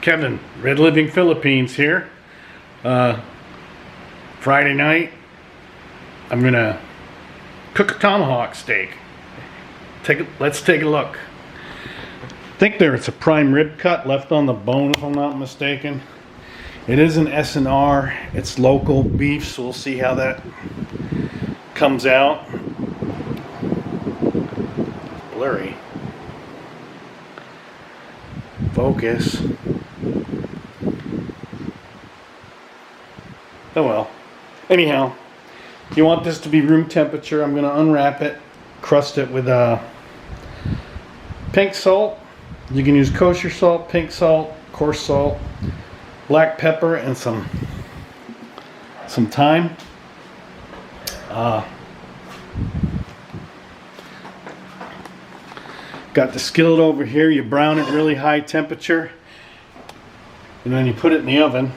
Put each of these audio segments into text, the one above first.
Kevin, Red Living Philippines here. Friday night, I'm gonna cook a tomahawk steak. Let's take a look. I think it's a prime rib cut left on the bone, if I'm not mistaken. It is an S&R. It's local beef, so we'll see how that comes out. Blurry. Focus. Oh well. Anyhow, you want this to be room temperature. I'm going to unwrap it, crust it with pink salt. You can use kosher salt, pink salt, coarse salt, black pepper, and some thyme. Got the skillet over here. You brown it really high temperature, and then you put it in the oven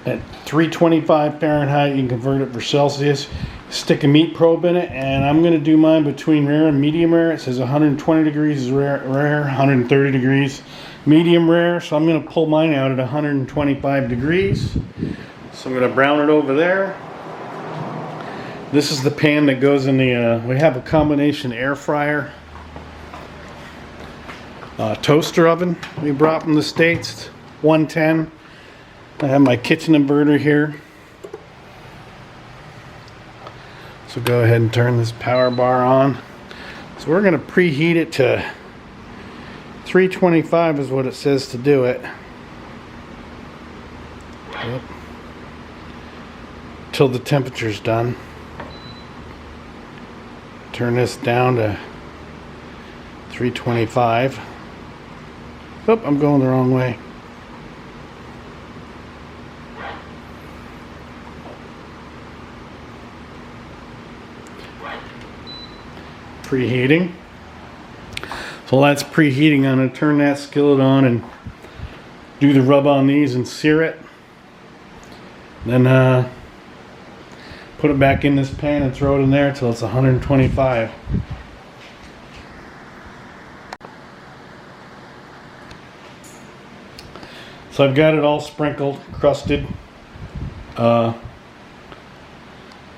at 325 Fahrenheit. You can convert it for Celsius. Stick a meat probe in it, and I'm going to do mine between rare and medium rare. It says 120 degrees is rare, 130 degrees medium rare. So I'm going to pull mine out at 125 degrees. So I'm going to brown it over there. This is the pan that goes in the, we have a combination air fryer, toaster oven we brought from the States, 110. I have my kitchen inverter here. So go ahead and turn this power bar on. So we're going to preheat it to 325 is what it says to do it. Yep. Till the temperature's done. Turn this down to 325. Oh, I'm going the wrong way. Preheating. So while that's preheating, I'm going to turn that skillet on and do the rub on these and sear it. Then put it back in this pan and throw it in there until it's 125. So I've got it all sprinkled, crusted. I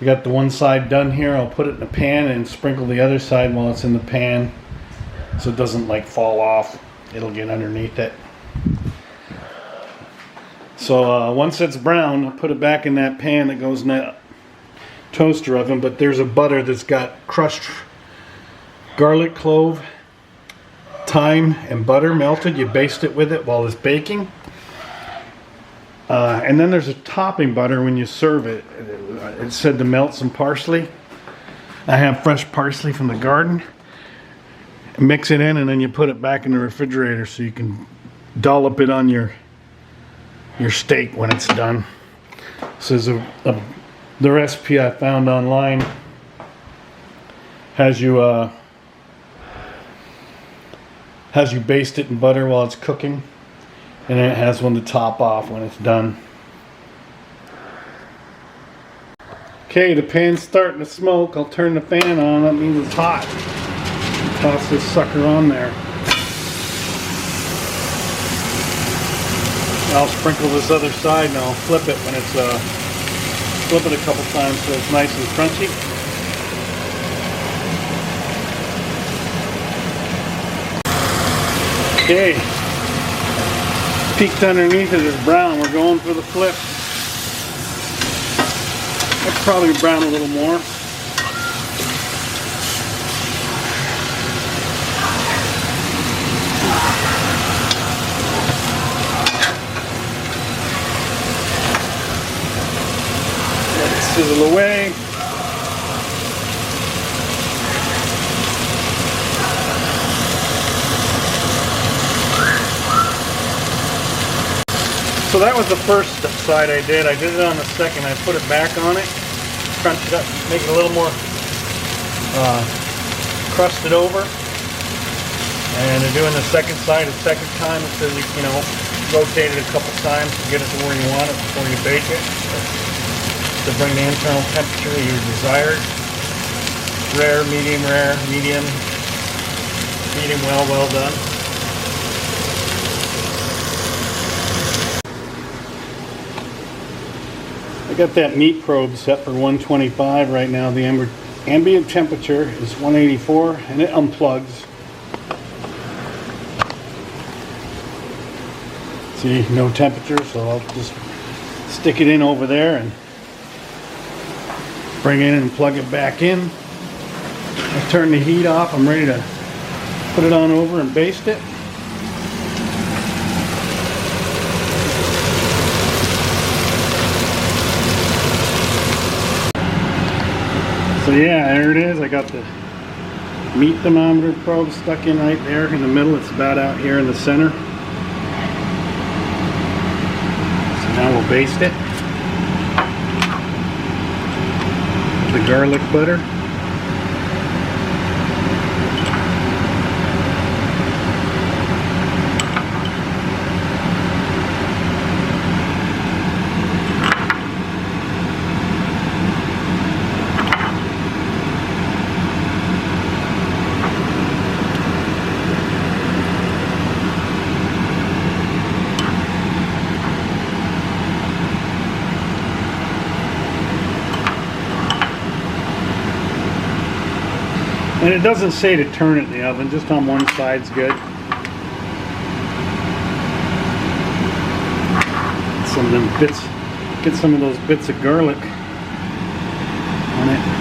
got the one side done here. I'll put it in the pan and sprinkle the other side while it's in the pan so it doesn't like fall off. It'll get underneath it. So once it's brown, I'll put it back in that pan that goes in that toaster oven, but there's a butter that's got crushed garlic, clove, thyme, and butter melted. You baste it with it while it's baking. And then there's a topping butter when you serve it. It said to melt some parsley. I have fresh parsley from the garden. Mix it in, and then you put it back in the refrigerator so you can dollop it on your steak when it's done. So the recipe I found online has you baste it in butter while it's cooking, and then it has one to top off when it's done. Okay, the pan's starting to smoke. I'll turn the fan on. That means it's hot. Toss this sucker on there. I'll sprinkle this other side and I'll flip it when it's flip it a couple times so it's nice and crunchy. Okay, peeked underneath it is brown. We're going for the flip. I'll probably brown a little more. Let it sizzle away. So that was the first side I did. I did it on the second. I put it back on it, crunch it up, make it a little more crusted over. And they're doing the second side a second time. It says you know, rotate it a couple times to get it to where you want it before you bake it. To bring the internal temperature you desired. Rare, medium, Medium well done. I got that meat probe set for 125 right now. The ambient temperature is 184 and it unplugs. See, no temperature, so I'll just stick it in over there and bring it in and plug it back in. I turn the heat off. I'm ready to put it on over and baste it. So yeah, there it is. I got the meat thermometer probe stuck in right there in the middle. It's about out here in the center. So now we'll baste it. The garlic butter. And it doesn't say to turn it in the oven, just on one side's good. Some of them bits, get some of those bits of garlic on it.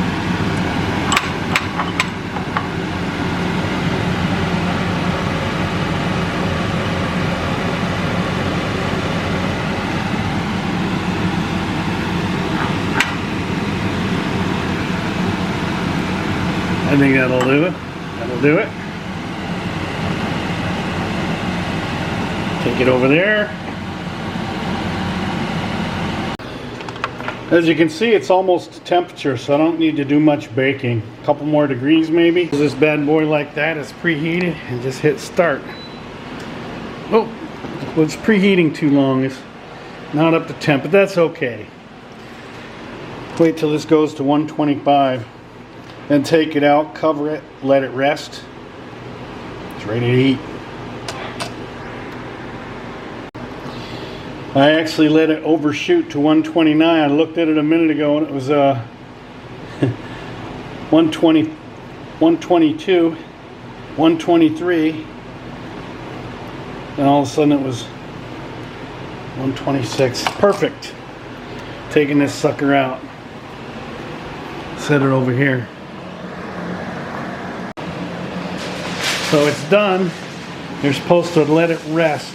I think that'll do it. That'll do it. Take it over there. As you can see, it's almost temperature, so I don't need to do much baking. A couple more degrees maybe. This bad boy like that is preheated and just hit start. Oh, well, it's preheating too long. It's not up to temp, but that's okay. Wait till this goes to 125. Then take it out, cover it, let it rest. It's ready to eat. I actually let it overshoot to 129. I looked at it a minute ago and it was 120, 122, 123. And all of a sudden it was 126. Perfect. Taking this sucker out. Set it over here. So it's done. You're supposed to let it rest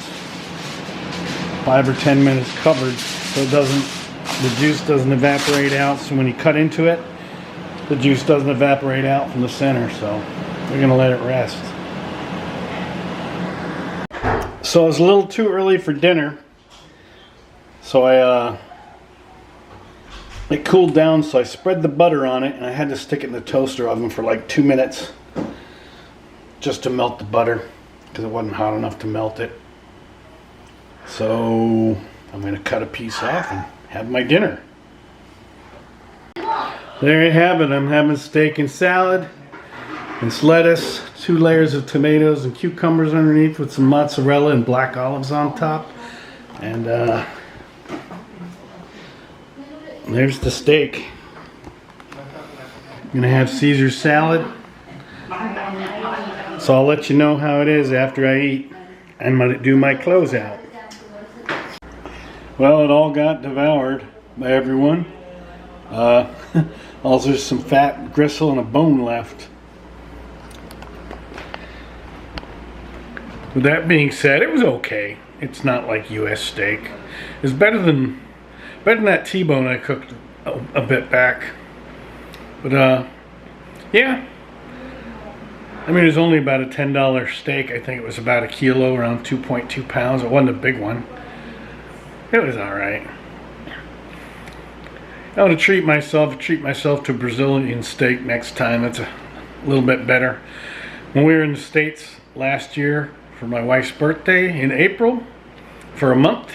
5 or 10 minutes covered so it doesn't, the juice doesn't evaporate out. So when you cut into it, the juice doesn't evaporate out from the center. So we're gonna let it rest. So it's a little too early for dinner. So it cooled down, so I spread the butter on it and I had to stick it in the toaster oven for like 2 minutes. Just to melt the butter because it wasn't hot enough to melt it. So I'm going to cut a piece off and have my dinner. There you have it. I'm having steak and salad. It's lettuce, 2 layers of tomatoes and cucumbers underneath with some mozzarella and black olives on top. And there's the steak. I'm going to have Caesar salad. So I'll let you know how it is after I eat and do my closeout. Well, it all got devoured by everyone. Also, there's some fat, gristle, and a bone left. With that being said, it was okay. It's not like U.S. steak. It's better than that T-bone I cooked a bit back. But yeah. I mean, it was only about a $10 steak. I think it was about a kilo, around 2.2 pounds. It wasn't a big one. It was all right. I want to treat myself to a Brazilian steak next time. That's a little bit better. When we were in the States last year for my wife's birthday in April, for a month,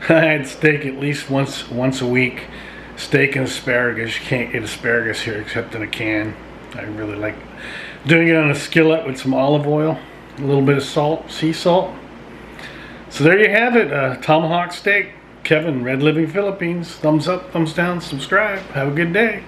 I had steak at least once a week. Steak and asparagus. You can't get asparagus here except in a can. I really like Doing it on a skillet with some olive oil, a little bit of salt, sea salt. So there you have it, tomahawk steak. Kevin, Red Living Philippines. Thumbs up, thumbs down, subscribe. Have a good day.